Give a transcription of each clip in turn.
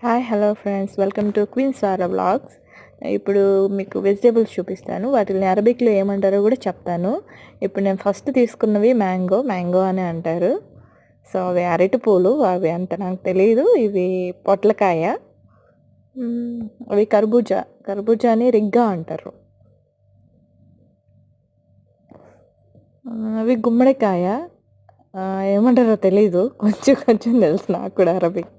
Hi hello friends, welcome to queens Sara vlogs. ఇప్పుడు మీకు vegetables చూపిస్తాను. వాటిని అరబిక్లో ఏమంటారో కూడా చెప్తాను. ఇప్పుడు నేను ఫస్ట్ తీసుకున్నవి మ్యాంగో అని అంటారు. సో అవి అరటి పూలు, అవి అంత నాకు తెలియదు. ఇవి పొట్లకాయ. అవి కర్బూజా అని రిగ్గా అంటారు. అవి గుమ్మడికాయ. ఏమంటారో తెలీదు, కొంచెం కొంచెం తెలుసు నాకు కూడా అరబిక్.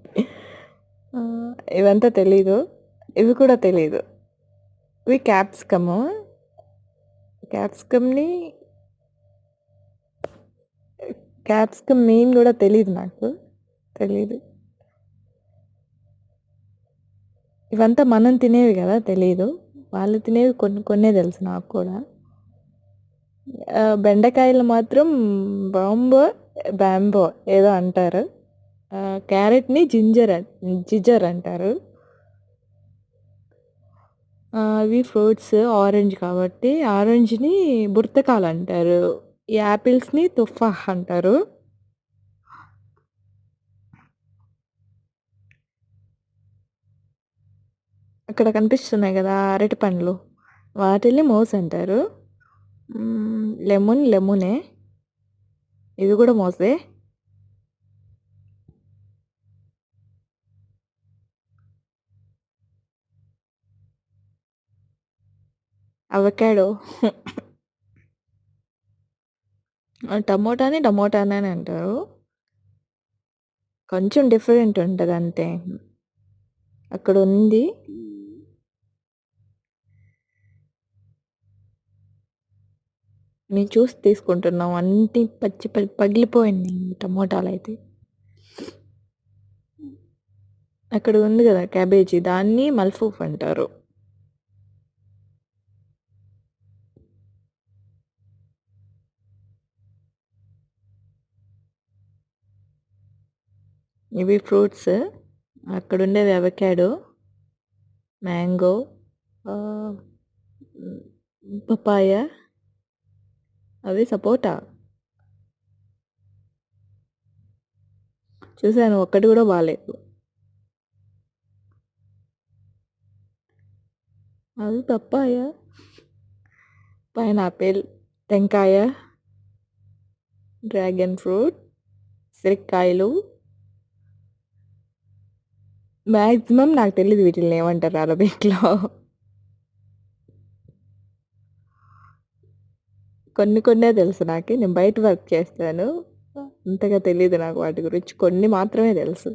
ఇవంతా తెలీదు, ఇవి కూడా తెలీదు. ఇవి క్యాప్సికమ్ని క్యాప్సికమ్ మెయిన్ కూడా తెలీదు, నాకు తెలీదు. ఇవంతా మనం తినేవి కదా, తెలీదు. వాళ్ళు తినేవి కొన్నే తెలుసు నాకు కూడా. బెండకాయలు మాత్రం బ్యాంబో ఏదో అంటారు. క్యారెట్ని జింజర్ అంటారు. అవి ఫ్రూట్స్ ఆరెంజ్ కాబట్టి ఆరెంజ్ని బుర్తకాలు అంటారు. ఈ యాపిల్స్ని తుఫాహ్ అంటారు. అక్కడ కనిపిస్తున్నాయి కదా అరటి పండ్లు, వాటిని మోస్ అంటారు. లెమనే, ఇవి కూడా మోసే. అవకాడో టమోటానే అంటారు. కొంచెం డిఫరెంట్ ఉంటుంది అంతే. అక్కడ ఉంది. నేను చూసి తీసుకుంటున్నాం. అన్ని పగిలిపోయింది టమోటాలు అయితే. అక్కడ ఉంది కదా క్యాబేజీ, దాన్ని మల్ఫూఫ్ అంటారు. ఇవి ఫ్రూట్స్. అక్కడ ఉండేది అవకాడో, మ్యాంగో, పపాయ, అవి సపోటా. చూసాను, ఒక్కటి కూడా బాగాలేదు. అవి పప్పాయ, పైనాపిల్, టెంకాయ, డ్రాగన్ ఫ్రూట్, సిరిక్కాయలు. మ్యాక్సిమం నాకు తెలియదు వీటిని ఏమంటారు అరబిక్లో. కొన్నే తెలుసు నాకు. నేను బయట వర్క్ చేస్తాను, అంతగా తెలియదు నాకు వాటి గురించి. కొన్ని మాత్రమే తెలుసు.